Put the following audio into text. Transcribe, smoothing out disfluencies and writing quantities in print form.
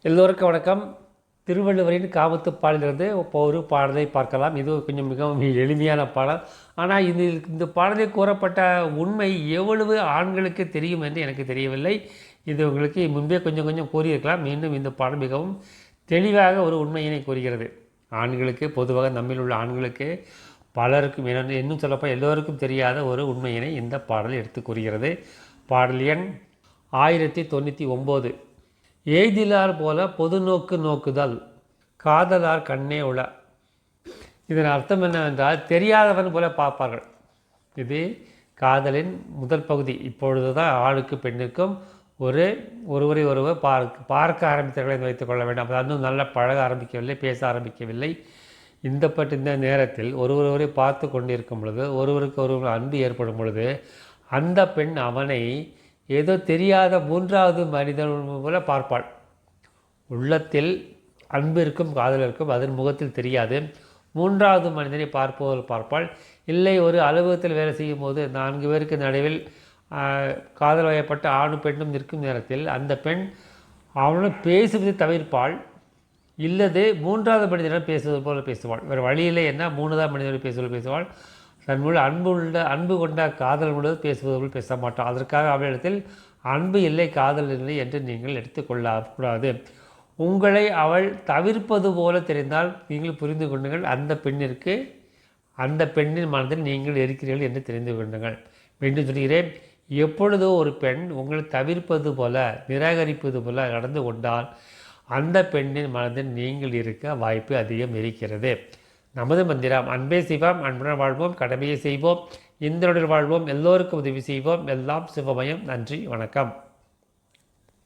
எல்லோருக்கும் வணக்கம். திருவள்ளுவரின் காமத்துப்பாலிலிருந்து இப்போ ஒரு பாடலை பார்க்கலாம். இது கொஞ்சம் மிகவும் எளிமையான பாடல். ஆனால் இந்த பாடலில் கூறப்பட்ட உண்மை எவ்வளவு ஆண்களுக்கு தெரியும் என்று எனக்கு தெரியவில்லை. இது உங்களுக்கு முன்பே கொஞ்சம் கொஞ்சம் கூறியிருக்கலாம். மீண்டும் இந்த பாடல் மிகவும் தெளிவாக ஒரு உண்மையினை கூறுகிறது. ஆண்களுக்கு பொதுவாக நம்மில் உள்ள ஆண்களுக்கு பலருக்கும் இன்னும் சொல்லப்போ எல்லோருக்கும் தெரியாத ஒரு உண்மையினை இந்த பாடல் எடுத்து கூறுகிறது. பாடல் எண் 1099. எய்திலார் போல பொது நோக்கு நோக்குதல் காதலார் கண்ணே உள. இதன் அர்த்தம் என்னவென்றால் தெரியாதவன் போல பார்ப்பார்கள். இது காதலின் முதல் பகுதி. இப்பொழுது தான் ஆணுக்கு பெண்ணுக்கும் ஒருவரை ஒருவர் பார்க்க ஆரம்பித்தவர்களை வைத்துக்கொள்ள வேண்டும். அப்போ இன்னும் நல்லா பழக ஆரம்பிக்கவில்லை, பேச ஆரம்பிக்கவில்லை. இந்த நேரத்தில் ஒருவரை பார்த்து கொண்டிருக்கும் பொழுது ஒருவருக்கு ஒருவர் அன்பு ஏற்படும் பொழுது அந்த பெண் அவனை ஏதோ தெரியாத மூன்றாவது மனிதன் போல பார்ப்பாள். உள்ளத்தில் அன்பு இருக்கும், காதல் இருக்கும், அதன் முகத்தில் தெரியாது. மூன்றாவது மனிதனை பார்ப்பாள். இல்லை, ஒரு அலுவலகத்தில் வேலை செய்யும் போது 4 பேருக்கு நடுவில் காதல் வயப்பட்ட ஆணும் பெண்ணும் நிற்கும் நேரத்தில் அந்த பெண் அவனும் பேசுவதை தவிர்ப்பாள். இல்லது மூன்றாவது மனிதனிடம் பேசுவது போல பேசுவாள். வேறு வழியில்லை என்ன, 3வது மனிதனிடம் பேசுவாள். தன் மூலம் அன்பு கொண்ட காதல் முழுவது பேசுவதற்குள் பேச மாட்டான். அதற்காக அவளிடத்தில் அன்பு இல்லை, காதல் இல்லை என்று நீங்கள் எடுத்துக்கொள்ளக்கூடாது. உங்களை அவள் தவிர்ப்பது போல தெரிந்தால் நீங்கள் புரிந்து கொள்ளுங்கள், அந்த பெண்ணின் மனதில் நீங்கள் இருக்கிறீர்கள் என்று தெரிந்து கொள்ளுங்கள். மீண்டும் சொல்கிறேன், எப்பொழுதோ ஒரு பெண் உங்களை தவிர்ப்பது போல, நிராகரிப்பது போல நடந்து கொண்டால் அந்த பெண்ணின் மனதில் நீங்கள் இருக்க வாய்ப்பு அதிகம் இருக்கிறது. நமது மந்திரம் அன்பே செய்வோம், அன்புடன் வாழ்வோம், கடமையை செய்வோம், இந்திரனுடன் வாழ்வோம், எல்லோருக்கும் உதவி செய்வோம், எல்லாம் சிவமயம். நன்றி, வணக்கம்.